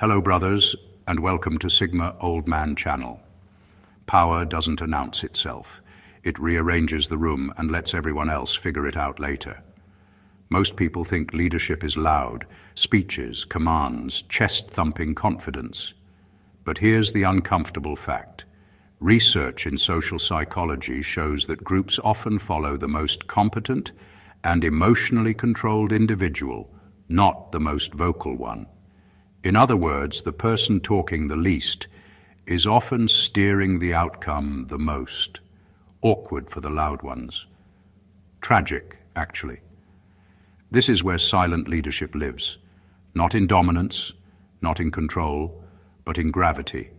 Hello brothers, and welcome to Sigma Old Man Channel. Power doesn't announce itself. It rearranges the room and lets everyone else figure it out later. Most people think leadership is loud, speeches, commands, chest-thumping confidence. But here's the uncomfortable fact. Research in social psychology shows that groups often follow the most competent and emotionally controlled individual, not the most vocal one. In other words, the person talking the least is often steering the outcome the most. Awkward for the loud ones. Tragic, actually. This is where silent leadership lives. Not in dominance, not in control, but in gravity.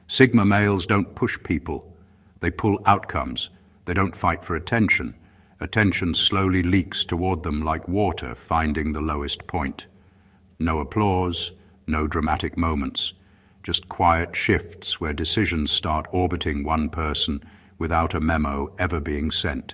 Sigma males don't push people. They pull outcomes. They don't fight for attention. Attention slowly leaks toward them like water finding the lowest point. No applause, no dramatic moments, just quiet shifts where decisions start orbiting one person without a memo ever being sent.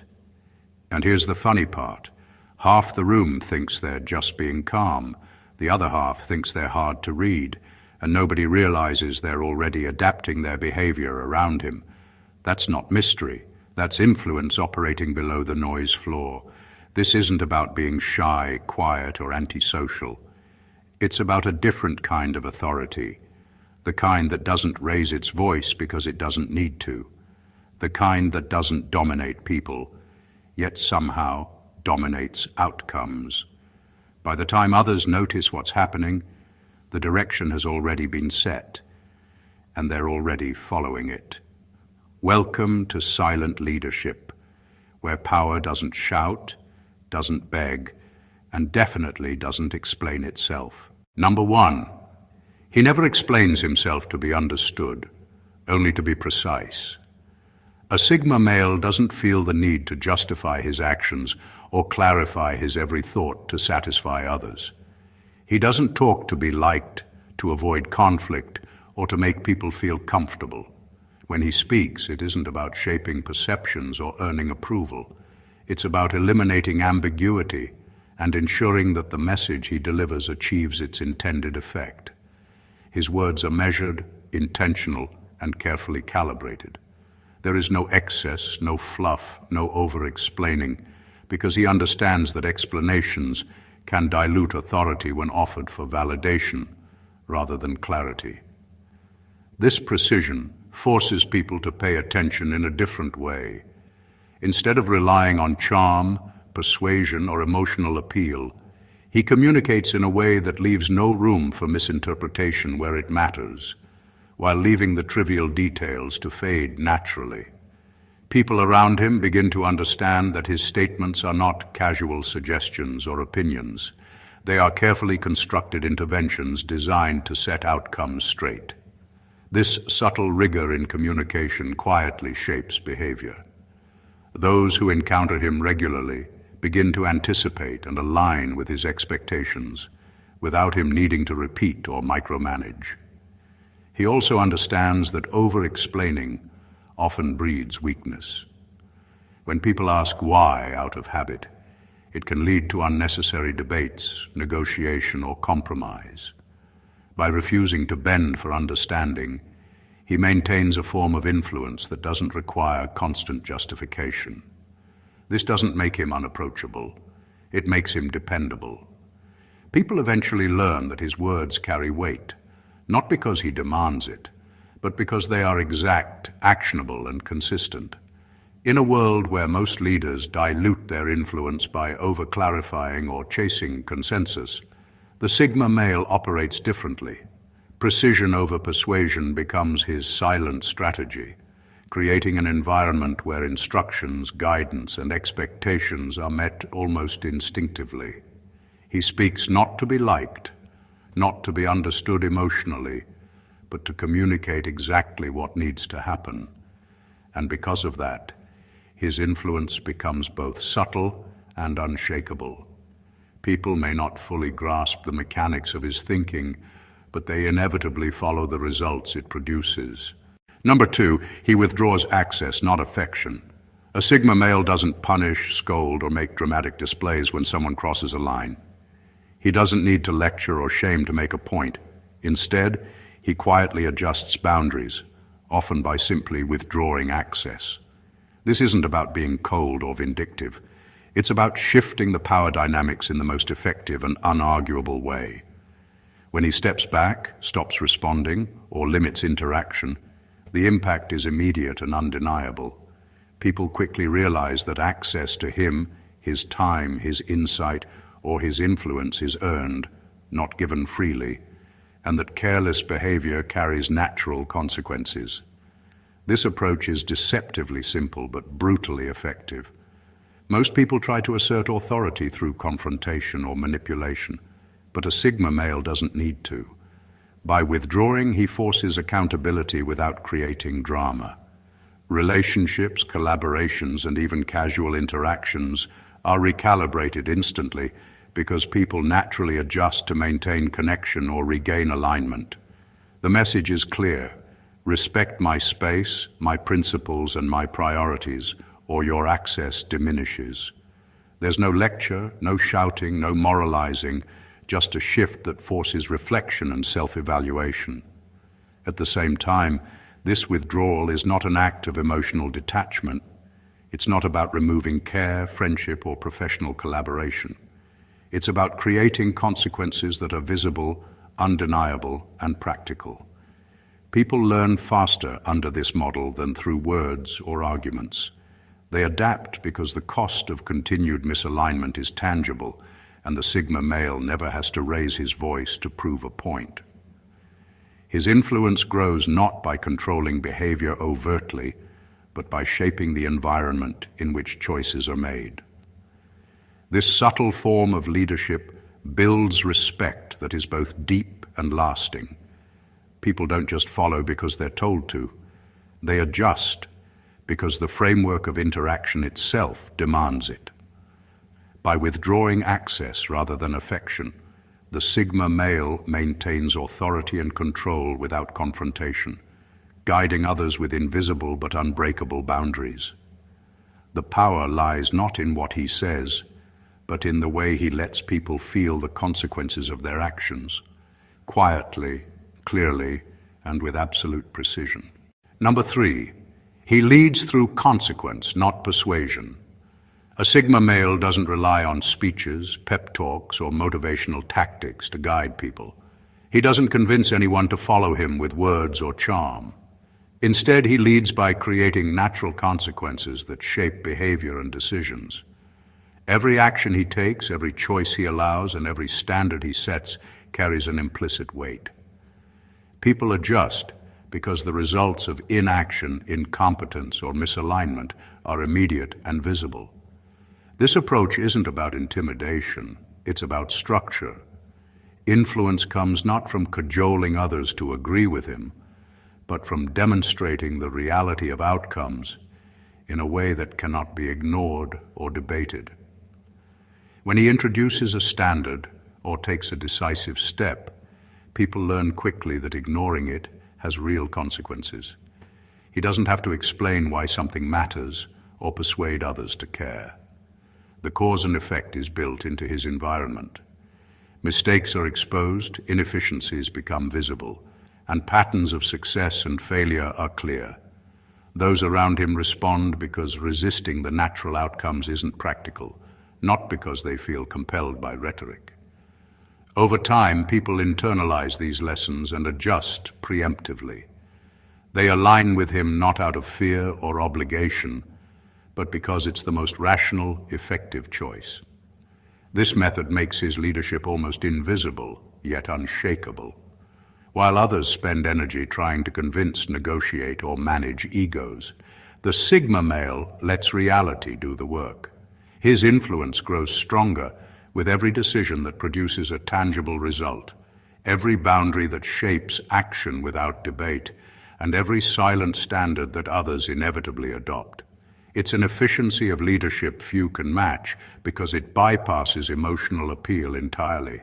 And here's the funny part. Half the room thinks they're just being calm. The other half thinks they're hard to read, and nobody realizes they're already adapting their behavior around him. That's not mystery. That's influence operating below the noise floor. This isn't about being shy, quiet, or antisocial. It's about a different kind of authority, the kind that doesn't raise its voice because it doesn't need to, the kind that doesn't dominate people, yet somehow dominates outcomes. By the time others notice what's happening, the direction has already been set, and they're already following it. Welcome to silent leadership, where power doesn't shout, doesn't beg, and definitely doesn't explain itself. Number 1, he never explains himself to be understood, only to be precise. A Sigma male doesn't feel the need to justify his actions or clarify his every thought to satisfy others. He doesn't talk to be liked, to avoid conflict, or to make people feel comfortable. When he speaks, it isn't about shaping perceptions or earning approval. It's about eliminating ambiguity and ensuring that the message he delivers achieves its intended effect. His words are measured, intentional, and carefully calibrated. There is no excess, no fluff, no over-explaining, because he understands that explanations can dilute authority when offered for validation rather than clarity. This precision forces people to pay attention in a different way. Instead of relying on charm, persuasion, or emotional appeal, he communicates in a way that leaves no room for misinterpretation where it matters, while leaving the trivial details to fade naturally. People around him begin to understand that his statements are not casual suggestions or opinions. They are carefully constructed interventions designed to set outcomes straight. This subtle rigor in communication quietly shapes behavior. Those who encounter him regularly begin to anticipate and align with his expectations, without him needing to repeat or micromanage. He also understands that over-explaining often breeds weakness. When people ask why out of habit, it can lead to unnecessary debates, negotiation, or compromise. By refusing to bend for understanding, he maintains a form of influence that doesn't require constant justification. This doesn't make him unapproachable. It makes him dependable. People eventually learn that his words carry weight, not because he demands it, but because they are exact, actionable, and consistent. In a world where most leaders dilute their influence by over-clarifying or chasing consensus, the Sigma male operates differently. Precision over persuasion becomes his silent strategy, creating an environment where instructions, guidance, and expectations are met almost instinctively. He speaks not to be liked, not to be understood emotionally, but to communicate exactly what needs to happen. And because of that, his influence becomes both subtle and unshakable. People may not fully grasp the mechanics of his thinking, but they inevitably follow the results it produces. Number 2, he withdraws access, not affection. A Sigma male doesn't punish, scold, or make dramatic displays when someone crosses a line. He doesn't need to lecture or shame to make a point. Instead, he quietly adjusts boundaries, often by simply withdrawing access. This isn't about being cold or vindictive. It's about shifting the power dynamics in the most effective and unarguable way. When he steps back, stops responding, or limits interaction, the impact is immediate and undeniable. People quickly realize that access to him, his time, his insight, or his influence is earned, not given freely, and that careless behavior carries natural consequences. This approach is deceptively simple but brutally effective. Most people try to assert authority through confrontation or manipulation, but a Sigma male doesn't need to. By withdrawing, he forces accountability without creating drama. Relationships, collaborations, and even casual interactions are recalibrated instantly because people naturally adjust to maintain connection or regain alignment. The message is clear: respect my space, my principles, and my priorities, or your access diminishes. There's no lecture, no shouting, no moralizing, just a shift that forces reflection and self-evaluation. At the same time, this withdrawal is not an act of emotional detachment. It's not about removing care, friendship, or professional collaboration. It's about creating consequences that are visible, undeniable, and practical. People learn faster under this model than through words or arguments. They adapt because the cost of continued misalignment is tangible, and the Sigma male never has to raise his voice to prove a point. His influence grows not by controlling behavior overtly, but by shaping the environment in which choices are made. This subtle form of leadership builds respect that is both deep and lasting. People don't just follow because they're told to. They adjust because the framework of interaction itself demands it. By withdrawing access rather than affection, the Sigma male maintains authority and control without confrontation, guiding others with invisible but unbreakable boundaries. The power lies not in what he says, but in the way he lets people feel the consequences of their actions, quietly, clearly, and with absolute precision. Number 3, he leads through consequence, not persuasion. A Sigma male doesn't rely on speeches, pep talks, or motivational tactics to guide people. He doesn't convince anyone to follow him with words or charm. Instead, he leads by creating natural consequences that shape behavior and decisions. Every action he takes, every choice he allows, and every standard he sets carries an implicit weight. People adjust because the results of inaction, incompetence, or misalignment are immediate and visible. This approach isn't about intimidation, it's about structure. Influence comes not from cajoling others to agree with him, but from demonstrating the reality of outcomes in a way that cannot be ignored or debated. When he introduces a standard or takes a decisive step, people learn quickly that ignoring it has real consequences. He doesn't have to explain why something matters or persuade others to care. The cause and effect is built into his environment. Mistakes are exposed, inefficiencies become visible, and patterns of success and failure are clear. Those around him respond because resisting the natural outcomes isn't practical, not because they feel compelled by rhetoric. Over time, people internalize these lessons and adjust preemptively. They align with him not out of fear or obligation, but because it's the most rational, effective choice. This method makes his leadership almost invisible, yet unshakable. While others spend energy trying to convince, negotiate, or manage egos, the Sigma male lets reality do the work. His influence grows stronger with every decision that produces a tangible result, every boundary that shapes action without debate, and every silent standard that others inevitably adopt. It's an efficiency of leadership few can match because it bypasses emotional appeal entirely.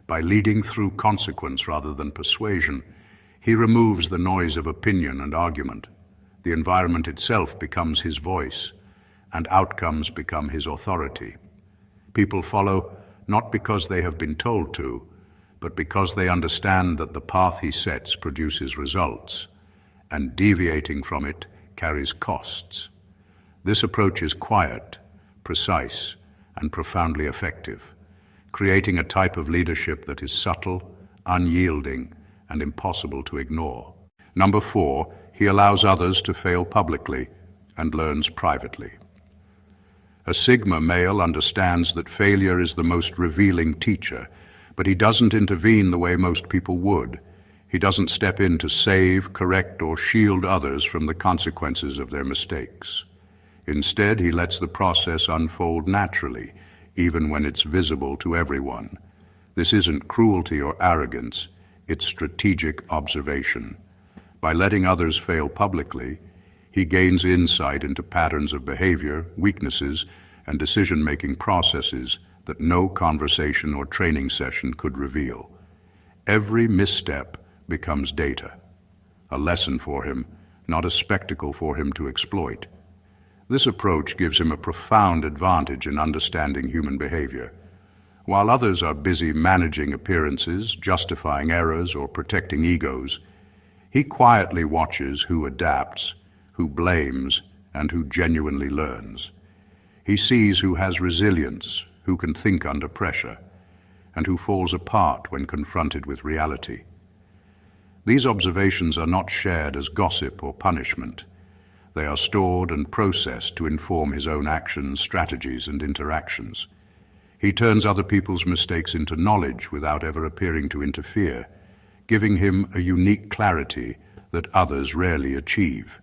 By leading through consequence rather than persuasion, he removes the noise of opinion and argument. The environment itself becomes his voice, and outcomes become his authority. People follow not because they have been told to, but because they understand that the path he sets produces results, and deviating from it carries costs. This approach is quiet, precise, and profoundly effective, creating a type of leadership that is subtle, unyielding, and impossible to ignore. Number 4, he allows others to fail publicly and learns privately. A Sigma male understands that failure is the most revealing teacher, but he doesn't intervene the way most people would. He doesn't step in to save, correct, or shield others from the consequences of their mistakes. Instead, he lets the process unfold naturally, even when it's visible to everyone. This isn't cruelty or arrogance, it's strategic observation. By letting others fail publicly, he gains insight into patterns of behavior, weaknesses, and decision-making processes that no conversation or training session could reveal. Every misstep becomes data, a lesson for him, not a spectacle for him to exploit. This approach gives him a profound advantage in understanding human behavior. While others are busy managing appearances, justifying errors, or protecting egos, he quietly watches who adapts, who blames, and who genuinely learns. He sees who has resilience, who can think under pressure, and who falls apart when confronted with reality. These observations are not shared as gossip or punishment. They are stored and processed to inform his own actions, strategies, and interactions. He turns other people's mistakes into knowledge without ever appearing to interfere, giving him a unique clarity that others rarely achieve.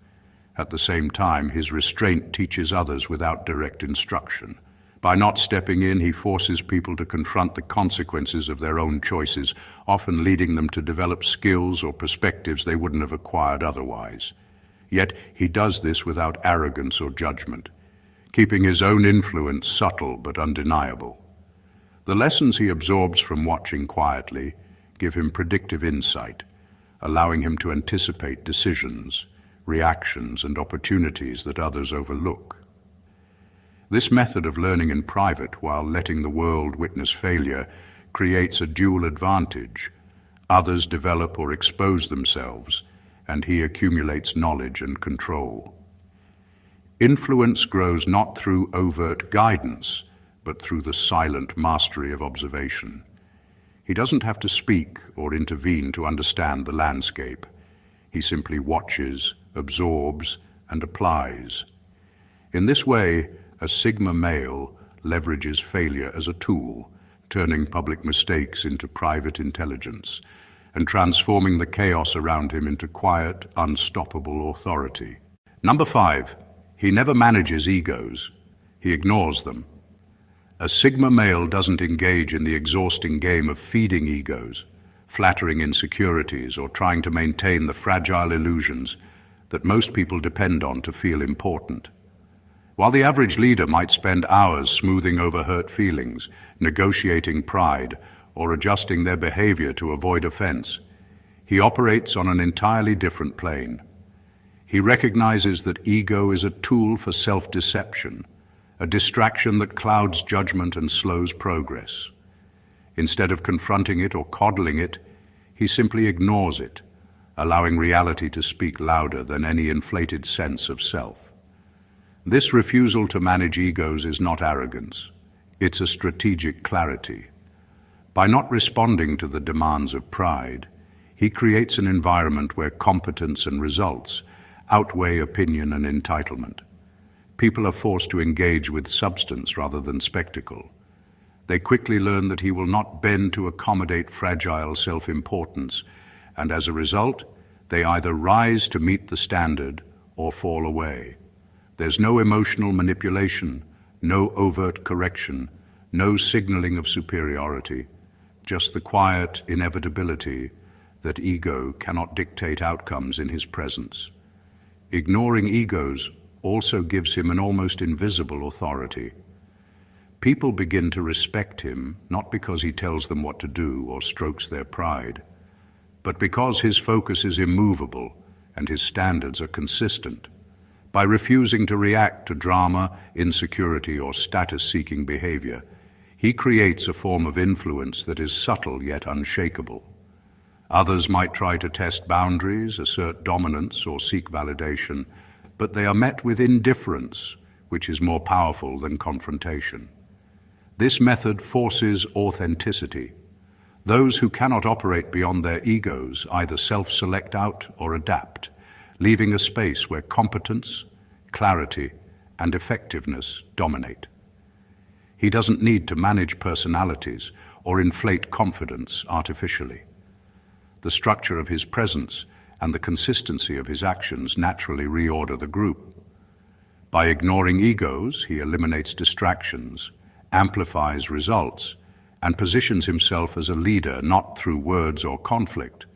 At the same time, his restraint teaches others without direct instruction. By not stepping in, he forces people to confront the consequences of their own choices, often leading them to develop skills or perspectives they wouldn't have acquired otherwise. Yet he does this without arrogance or judgment, keeping his own influence subtle but undeniable. The lessons he absorbs from watching quietly give him predictive insight, allowing him to anticipate decisions, reactions, and opportunities that others overlook. This method of learning in private while letting the world witness failure creates a dual advantage. Others develop or expose themselves, and he accumulates knowledge and control. Influence grows not through overt guidance, but through the silent mastery of observation. He doesn't have to speak or intervene to understand the landscape. He simply watches, absorbs, and applies. In this way, a Sigma male leverages failure as a tool, turning public mistakes into private intelligence, and transforming the chaos around him into quiet, unstoppable authority. Number 5, he never manages egos. He ignores them. A Sigma male doesn't engage in the exhausting game of feeding egos, flattering insecurities, or trying to maintain the fragile illusions that most people depend on to feel important. While the average leader might spend hours smoothing over hurt feelings, negotiating pride, or adjusting their behavior to avoid offense, he operates on an entirely different plane. He recognizes that ego is a tool for self-deception, a distraction that clouds judgment and slows progress. Instead of confronting it or coddling it, he simply ignores it, allowing reality to speak louder than any inflated sense of self. This refusal to manage egos is not arrogance. It's a strategic clarity. By not responding to the demands of pride, he creates an environment where competence and results outweigh opinion and entitlement. People are forced to engage with substance rather than spectacle. They quickly learn that he will not bend to accommodate fragile self-importance, and as a result, they either rise to meet the standard or fall away. There's no emotional manipulation, no overt correction, no signaling of superiority, just the quiet inevitability that ego cannot dictate outcomes in his presence. Ignoring egos also gives him an almost invisible authority. People begin to respect him not because he tells them what to do or strokes their pride, but because his focus is immovable and his standards are consistent. By refusing to react to drama, insecurity, or status-seeking behavior, He creates a form of influence that is subtle yet unshakable. Others might try to test boundaries, assert dominance, or seek validation, but they are met with indifference, which is more powerful than confrontation. This method forces authenticity. Those who cannot operate beyond their egos either self-select out or adapt, leaving a space where competence, clarity, and effectiveness dominate. He doesn't need to manage personalities or inflate confidence artificially. The structure of his presence and the consistency of his actions naturally reorder the group. By ignoring egos, he eliminates distractions, amplifies results, and positions himself as a leader not through words or conflict,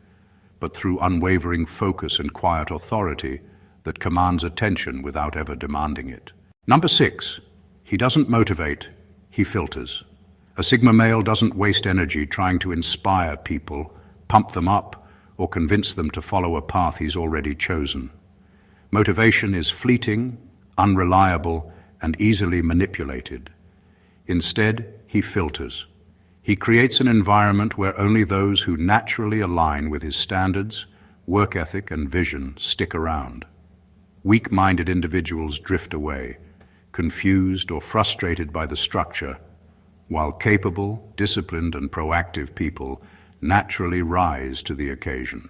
but through unwavering focus and quiet authority that commands attention without ever demanding it. Number 6, he doesn't motivate, he filters. A Sigma male doesn't waste energy trying to inspire people, pump them up, or convince them to follow a path he's already chosen. Motivation is fleeting, unreliable, and easily manipulated. Instead, he filters. He creates an environment where only those who naturally align with his standards, work ethic, and vision stick around. Weak-minded individuals drift away, confused or frustrated by the structure, while capable, disciplined, and proactive people naturally rise to the occasion.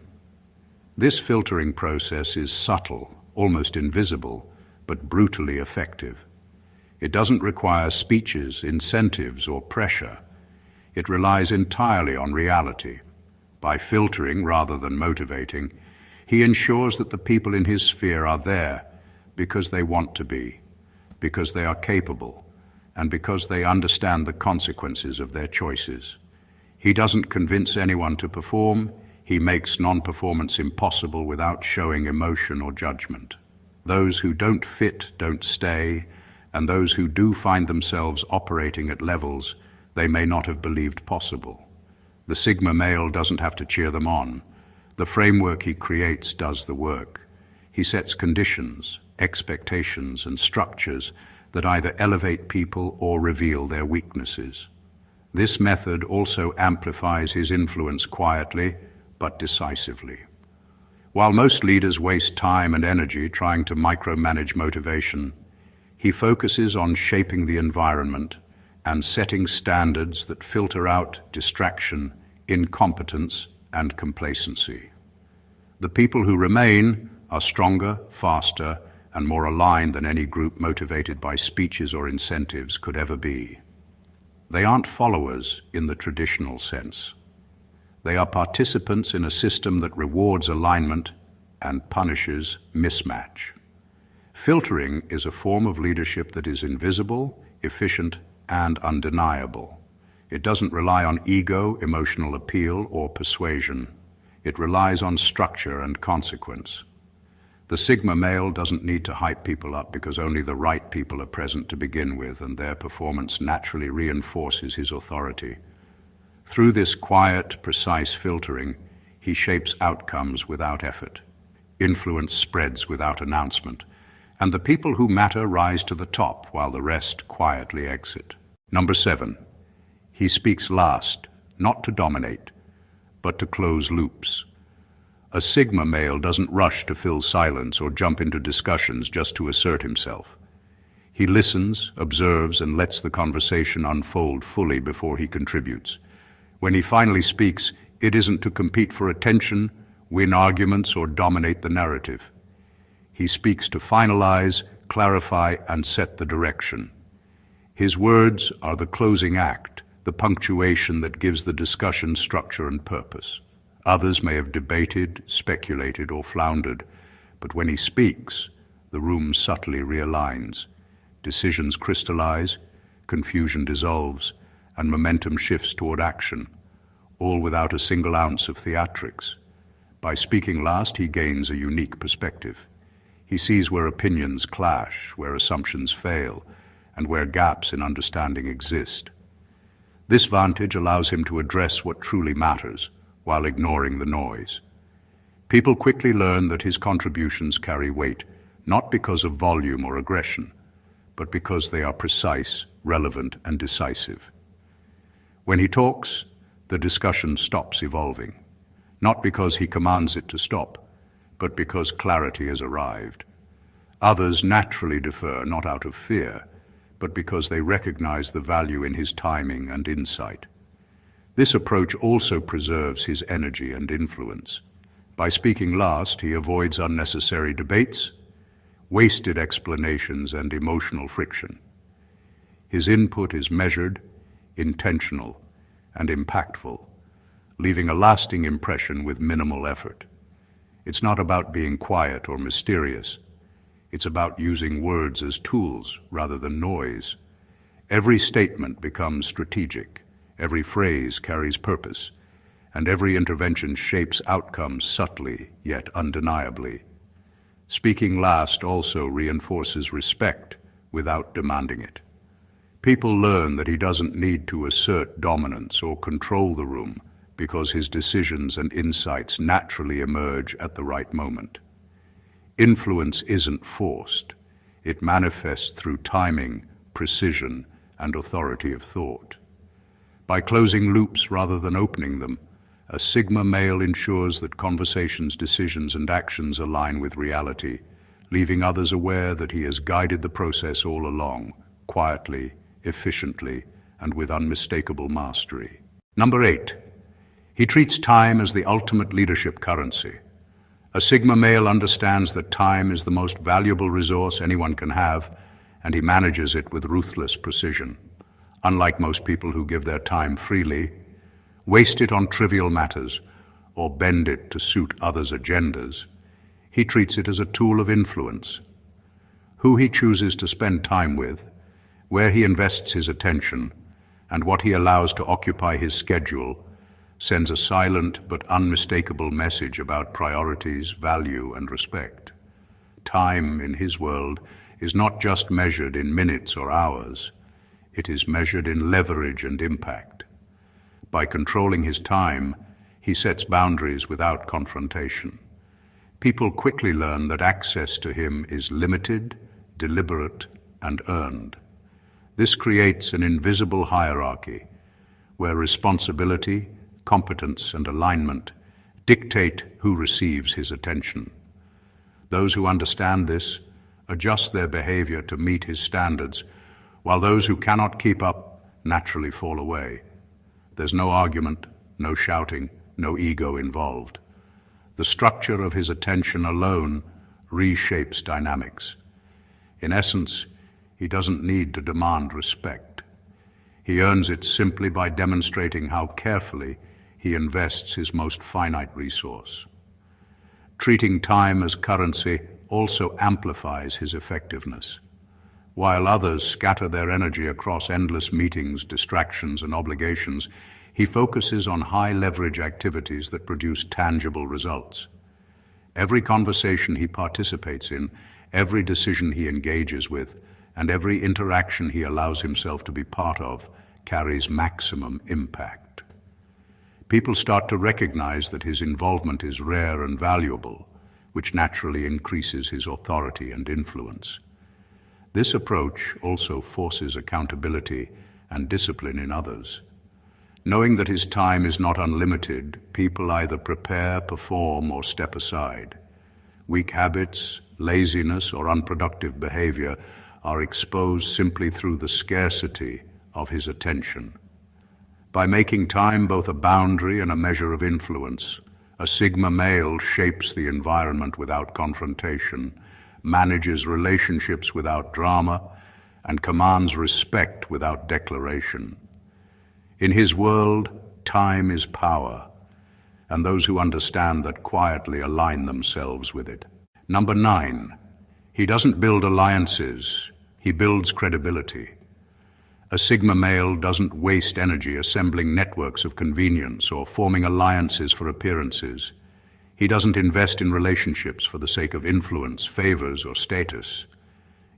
This filtering process is subtle, almost invisible, but brutally effective. It doesn't require speeches, incentives, or pressure. It relies entirely on reality. By filtering rather than motivating, he ensures that the people in his sphere are there because they want to be, because they are capable, and because they understand the consequences of their choices. He doesn't convince anyone to perform. He makes non-performance impossible without showing emotion or judgment. Those who don't fit don't stay, and those who do find themselves operating at levels they may not have believed possible. The Sigma male doesn't have to cheer them on. The framework he creates does the work. He sets conditions, expectations, and structures that either elevate people or reveal their weaknesses. This method also amplifies his influence quietly but decisively. While most leaders waste time and energy trying to micromanage motivation, he focuses on shaping the environment and setting standards that filter out distraction, incompetence, and complacency. The people who remain are stronger, faster, and more aligned than any group motivated by speeches or incentives could ever be. They aren't followers in the traditional sense. They are participants in a system that rewards alignment and punishes mismatch. Filtering is a form of leadership that is invisible, efficient, and undeniable. It doesn't rely on ego, emotional appeal, or persuasion. It relies on structure and consequence. The Sigma male doesn't need to hype people up because only the right people are present to begin with, and their performance naturally reinforces his authority. Through this quiet, precise filtering, he shapes outcomes without effort. Influence spreads without announcement, and the people who matter rise to the top while the rest quietly exit. Number 7, he speaks last, not to dominate, but to close loops. A Sigma male doesn't rush to fill silence or jump into discussions just to assert himself. He listens, observes, and lets the conversation unfold fully before he contributes. When he finally speaks, it isn't to compete for attention, win arguments, or dominate the narrative. He speaks to finalize, clarify, and set the direction. His words are the closing act, the punctuation that gives the discussion structure and purpose. Others may have debated, speculated, or floundered, but when he speaks, the room subtly realigns. Decisions crystallize, confusion dissolves, and momentum shifts toward action, all without a single ounce of theatrics. By speaking last, he gains a unique perspective. He sees where opinions clash, where assumptions fail, and where gaps in understanding exist. This vantage allows him to address what truly matters, while ignoring the noise. People quickly learn that his contributions carry weight, not because of volume or aggression, but because they are precise, relevant, and decisive. When he talks, the discussion stops evolving, not because he commands it to stop, but because clarity has arrived. Others naturally defer, not out of fear, but because they recognize the value in his timing and insight. This approach also preserves his energy and influence. By speaking last, he avoids unnecessary debates, wasted explanations, and emotional friction. His input is measured, intentional, and impactful, leaving a lasting impression with minimal effort. It's not about being quiet or mysterious. It's about using words as tools rather than noise. Every statement becomes strategic, every phrase carries purpose, and every intervention shapes outcomes subtly yet undeniably. Speaking last also reinforces respect without demanding it. People learn that he doesn't need to assert dominance or control the room because his decisions and insights naturally emerge at the right moment. Influence isn't forced. It manifests through timing, precision, and authority of thought. By closing loops rather than opening them, a Sigma male ensures that conversations, decisions, and actions align with reality, leaving others aware that he has guided the process all along, quietly, efficiently, and with unmistakable mastery. Number 8. He treats time as the ultimate leadership currency. A Sigma male understands that time is the most valuable resource anyone can have, and he manages it with ruthless precision. Unlike most people who give their time freely, waste it on trivial matters, or bend it to suit others' agendas, he treats it as a tool of influence. Who he chooses to spend time with, where he invests his attention, and what he allows to occupy his schedule sends a silent but unmistakable message about priorities, value, and respect. Time, in his world, is not just measured in minutes or hours. It is measured in leverage and impact. By controlling his time, he sets boundaries without confrontation. People quickly learn that access to him is limited, deliberate, and earned. This creates an invisible hierarchy where responsibility, competence, and alignment dictate who receives his attention. Those who understand this adjust their behavior to meet his standards, while those who cannot keep up naturally fall away. There's no argument, no shouting, no ego involved. The structure of his attention alone reshapes dynamics. In essence, he doesn't need to demand respect. He earns it simply by demonstrating how carefully he invests his most finite resource. Treating time as currency also amplifies his effectiveness. While others scatter their energy across endless meetings, distractions, and obligations, he focuses on high-leverage activities that produce tangible results. Every conversation he participates in, every decision he engages with, and every interaction he allows himself to be part of carries maximum impact. People start to recognize that his involvement is rare and valuable, which naturally increases his authority and influence. This approach also forces accountability and discipline in others. Knowing that his time is not unlimited, people either prepare, perform, or step aside. Weak habits, laziness, or unproductive behavior are exposed simply through the scarcity of his attention. By making time both a boundary and a measure of influence, a Sigma male shapes the environment without confrontation, manages relationships without drama, and commands respect without declaration. In his world, time is power, and those who understand that quietly align themselves with it. Number 9, he doesn't build alliances, he builds credibility. A Sigma male doesn't waste energy assembling networks of convenience or forming alliances for appearances. He doesn't invest in relationships for the sake of influence, favors, or status.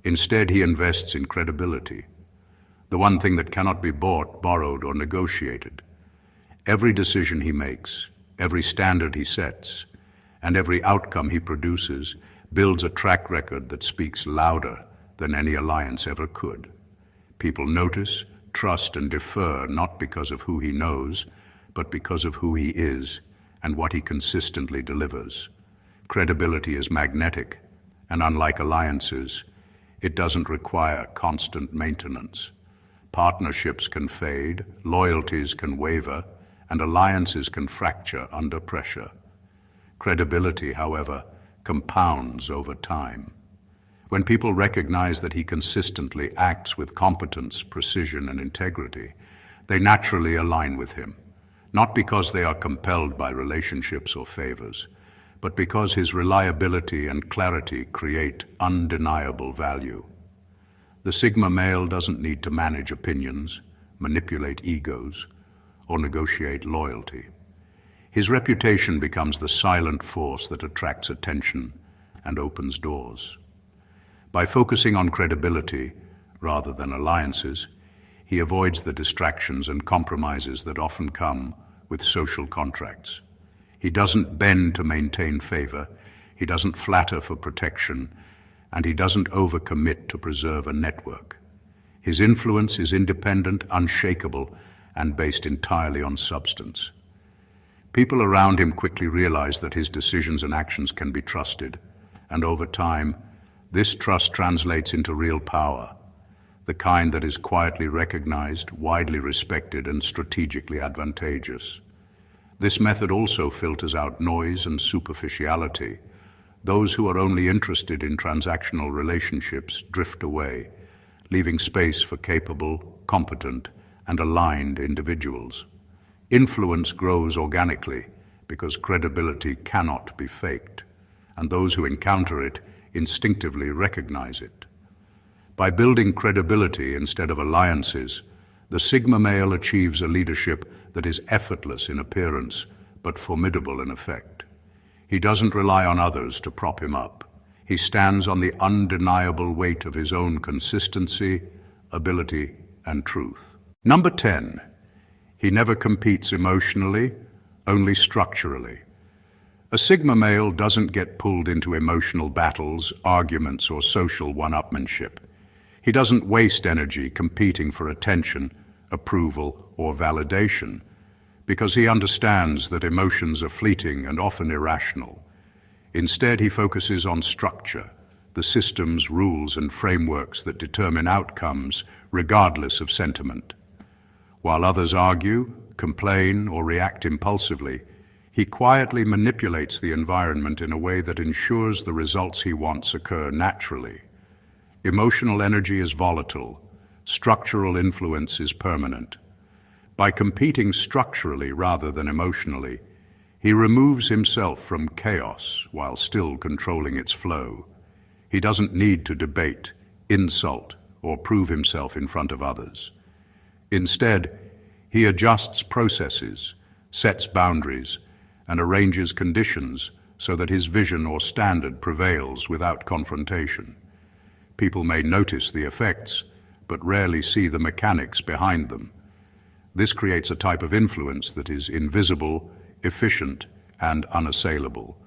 Instead, he invests in credibility, the one thing that cannot be bought, borrowed, or negotiated. Every decision he makes, every standard he sets, and every outcome he produces builds a track record that speaks louder than any alliance ever could. People notice, trust, and defer not because of who he knows, but because of who he is and what he consistently delivers. Credibility is magnetic, and unlike alliances, it doesn't require constant maintenance. Partnerships can fade, loyalties can waver, and alliances can fracture under pressure. Credibility, however, compounds over time. When people recognize that he consistently acts with competence, precision, and integrity, they naturally align with him, not because they are compelled by relationships or favors, but because his reliability and clarity create undeniable value. The Sigma male doesn't need to manage opinions, manipulate egos, or negotiate loyalty. His reputation becomes the silent force that attracts attention and opens doors. By focusing on credibility rather than alliances, he avoids the distractions and compromises that often come with social contracts. He doesn't bend to maintain favor, he doesn't flatter for protection, and he doesn't overcommit to preserve a network. His influence is independent, unshakable, and based entirely on substance. People around him quickly realize that his decisions and actions can be trusted, and over time, this trust translates into real power, the kind that is quietly recognized, widely respected, and strategically advantageous. This method also filters out noise and superficiality. Those who are only interested in transactional relationships drift away, leaving space for capable, competent, and aligned individuals. Influence grows organically because credibility cannot be faked, and those who encounter it instinctively recognize it. By building credibility instead of alliances, the Sigma male achieves a leadership that is effortless in appearance but formidable in effect. He doesn't rely on others to prop him up. He stands on the undeniable weight of his own consistency, ability, and truth. Number 10. He never competes emotionally, only structurally. A Sigma male doesn't get pulled into emotional battles, arguments, or social one-upmanship. He doesn't waste energy competing for attention, approval, or validation, because he understands that emotions are fleeting and often irrational. Instead, he focuses on structure, the systems, rules, and frameworks that determine outcomes regardless of sentiment. While others argue, complain, or react impulsively, he quietly manipulates the environment in a way that ensures the results he wants occur naturally. Emotional energy is volatile. Structural influence is permanent. By competing structurally rather than emotionally, he removes himself from chaos while still controlling its flow. He doesn't need to debate, insult, or prove himself in front of others. Instead, he adjusts processes, sets boundaries, and arranges conditions so that his vision or standard prevails without confrontation. People may notice the effects, but rarely see the mechanics behind them. This creates a type of influence that is invisible, efficient, and unassailable.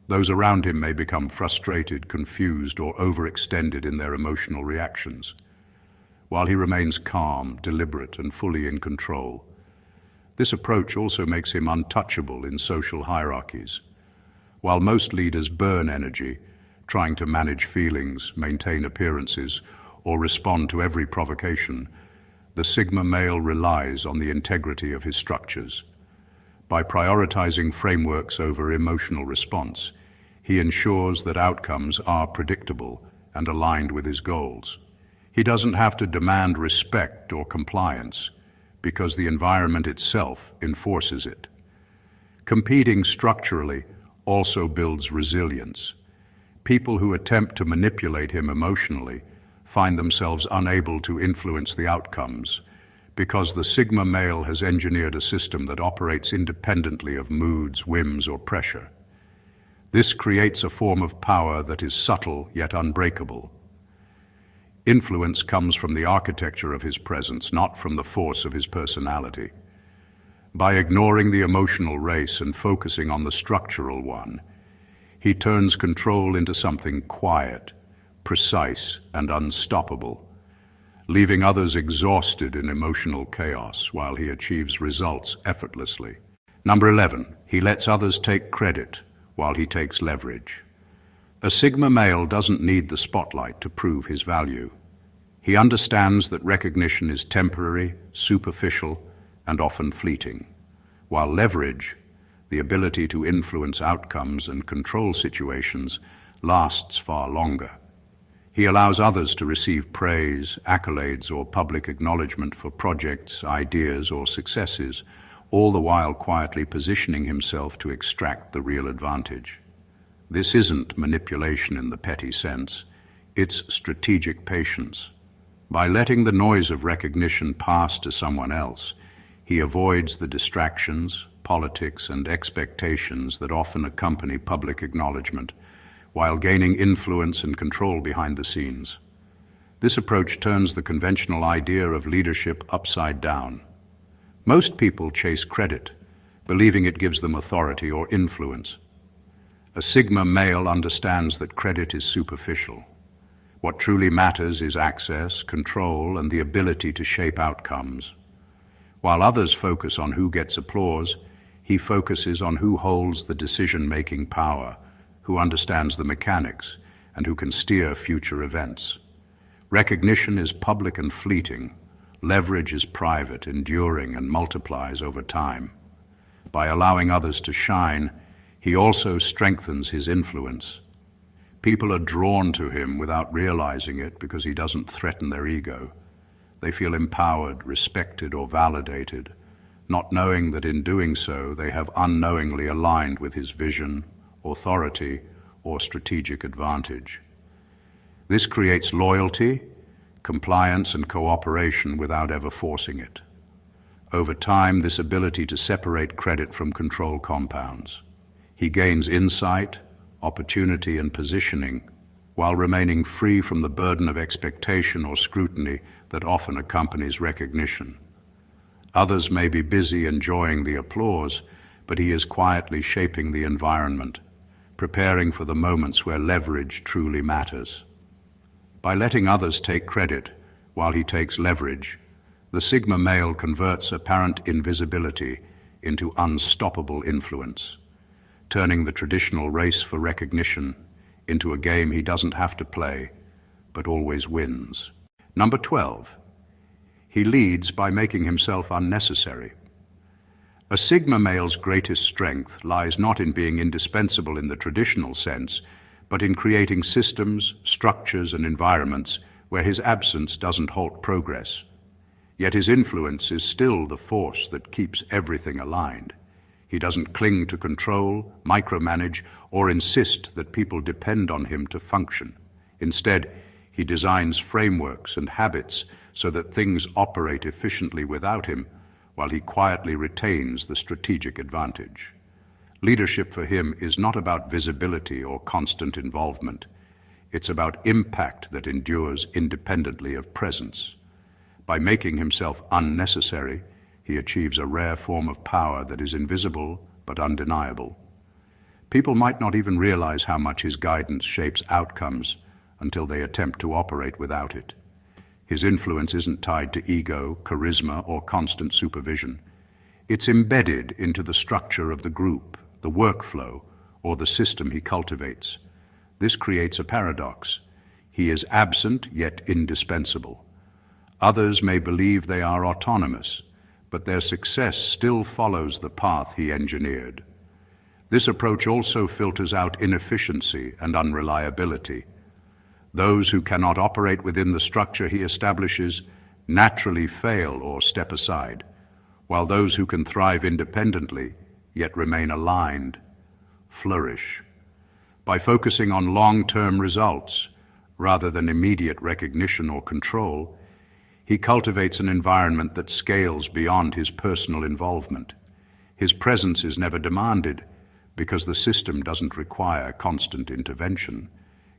Those around him may become frustrated, confused, or overextended in their emotional reactions, while he remains calm, deliberate, and fully in control. This approach also makes him untouchable in social hierarchies. While most leaders burn energy, trying to manage feelings, maintain appearances, or respond to every provocation, the Sigma male relies on the integrity of his structures. By prioritizing frameworks over emotional response, he ensures that outcomes are predictable and aligned with his goals. He doesn't have to demand respect or compliance because the environment itself enforces it. Competing structurally also builds resilience. People who attempt to manipulate him emotionally find themselves unable to influence the outcomes because the Sigma male has engineered a system that operates independently of moods, whims, or pressure. This creates a form of power that is subtle yet unbreakable. Influence comes from the architecture of his presence, not from the force of his personality. By ignoring the emotional race and focusing on the structural one, he turns control into something quiet, precise, and unstoppable. leaving others exhausted in emotional chaos while he achieves results effortlessly. Number 11, he lets others take credit while he takes leverage. A Sigma male doesn't need the spotlight to prove his value. He understands that recognition is temporary, superficial, and often fleeting, while leverage, the ability to influence outcomes and control situations, lasts far longer. He allows others to receive praise, accolades, or public acknowledgement for projects, ideas, or successes, all the while quietly positioning himself to extract the real advantage. This isn't manipulation in the petty sense, it's strategic patience. By letting the noise of recognition pass to someone else, he avoids the distractions, politics, and expectations that often accompany public acknowledgement, while gaining influence and control behind the scenes. This approach turns the conventional idea of leadership upside down. Most people chase credit, believing it gives them authority or influence. A Sigma male understands that credit is superficial. What truly matters is access, control, and the ability to shape outcomes. While others focus on who gets applause, he focuses on who holds the decision-making power, who understands the mechanics, and who can steer future events. Recognition is public and fleeting. Leverage is private, enduring, and multiplies over time. By allowing others to shine, he also strengthens his influence. People are drawn to him without realizing it because he doesn't threaten their ego. They feel empowered, respected, or validated, not knowing that in doing so they have unknowingly aligned with his vision, authority, or strategic advantage. This creates loyalty, compliance, and cooperation without ever forcing it. Over time, this ability to separate credit from control compounds. He gains insight, opportunity, and positioning, while remaining free from the burden of expectation or scrutiny that often accompanies recognition. Others may be busy enjoying the applause, but he is quietly shaping the environment, preparing for the moments where leverage truly matters. By letting others take credit while he takes leverage, the Sigma male converts apparent invisibility into unstoppable influence, turning the traditional race for recognition into a game he doesn't have to play, but always wins. Number 12, he leads by making himself unnecessary. A Sigma male's greatest strength lies not in being indispensable in the traditional sense, but in creating systems, structures, and environments where his absence doesn't halt progress. Yet his influence is still the force that keeps everything aligned. He doesn't cling to control, micromanage, or insist that people depend on him to function. Instead, he designs frameworks and habits so that things operate efficiently without him, while he quietly retains the strategic advantage. Leadership for him is not about visibility or constant involvement. It's about impact that endures independently of presence. By making himself unnecessary, he achieves a rare form of power that is invisible but undeniable. People might not even realize how much his guidance shapes outcomes until they attempt to operate without it. His influence isn't tied to ego, charisma, or constant supervision. It's embedded into the structure of the group, the workflow, or the system he cultivates. This creates a paradox. He is absent yet indispensable. Others may believe they are autonomous, but their success still follows the path he engineered. This approach also filters out inefficiency and unreliability. Those who cannot operate within the structure he establishes naturally fail or step aside, while those who can thrive independently, yet remain aligned, flourish. By focusing on long-term results, rather than immediate recognition or control, he cultivates an environment that scales beyond his personal involvement. His presence is never demanded because the system doesn't require constant intervention,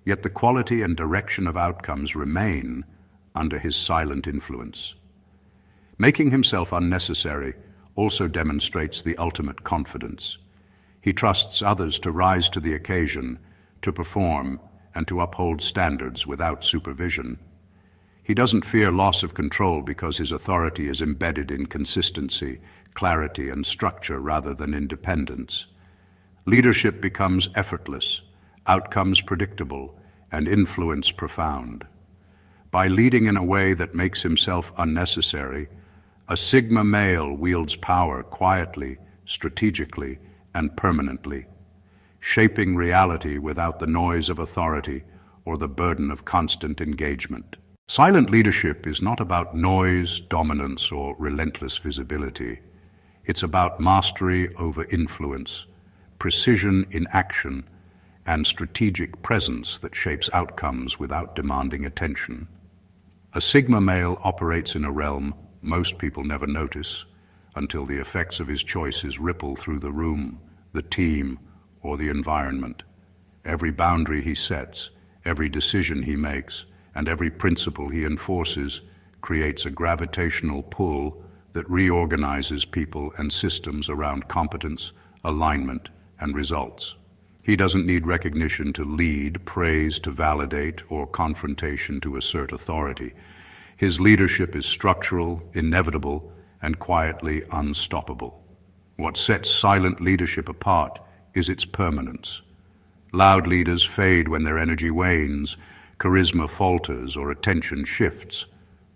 yet the quality and direction of outcomes remain under his silent influence. Making himself unnecessary also demonstrates the ultimate confidence. He trusts others to rise to the occasion, to perform, and to uphold standards without supervision. He doesn't fear loss of control because his authority is embedded in consistency, clarity, and structure rather than independence. Leadership becomes effortless, outcomes predictable, and influence profound. By leading in a way that makes himself unnecessary, a Sigma male wields power quietly, strategically, and permanently, shaping reality without the noise of authority or the burden of constant engagement. Silent leadership is not about noise, dominance, or relentless visibility. It's about mastery over influence, precision in action, and strategic presence that shapes outcomes without demanding attention. A Sigma male operates in a realm most people never notice until the effects of his choices ripple through the room, the team, or the environment. Every boundary he sets, every decision he makes, and every principle he enforces creates a gravitational pull that reorganizes people and systems around competence, alignment, and results. He doesn't need recognition to lead, praise to validate, or confrontation to assert authority. His leadership is structural, inevitable, and quietly unstoppable. What sets silent leadership apart is its permanence. Loud leaders fade when their energy wanes, charisma falters, or attention shifts.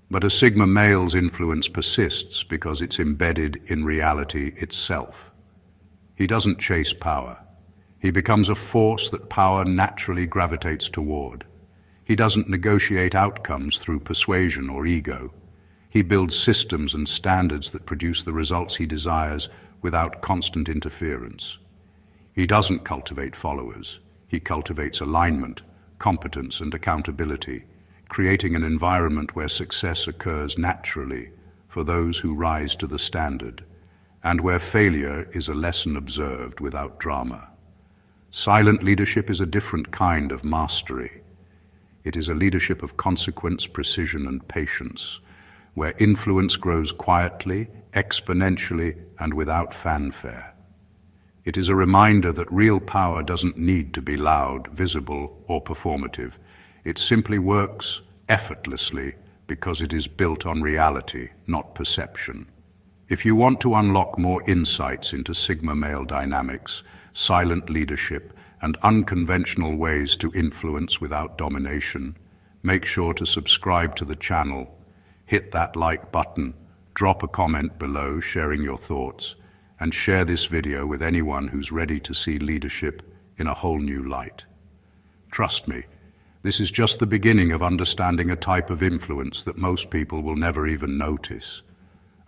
But a Sigma male's influence persists because it's embedded in reality itself. He doesn't chase power. He becomes a force that power naturally gravitates toward. He doesn't negotiate outcomes through persuasion or ego. He builds systems and standards that produce the results he desires without constant interference. He doesn't cultivate followers. He cultivates alignment, competence, and accountability, creating an environment where success occurs naturally for those who rise to the standard, and where failure is a lesson observed without drama. Silent leadership is a different kind of mastery. It is a leadership of consequence, precision, and patience, where influence grows quietly, exponentially, and without fanfare. It is a reminder that real power doesn't need to be loud, visible, or performative. It simply works effortlessly because it is built on reality, not perception. If you want to unlock more insights into Sigma male dynamics, silent leadership, and unconventional ways to influence without domination, make sure to subscribe to the channel, hit that like button, drop a comment below sharing your thoughts, and share this video with anyone who's ready to see leadership in a whole new light. Trust me, this is just the beginning of understanding a type of influence that most people will never even notice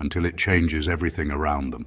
until it changes everything around them.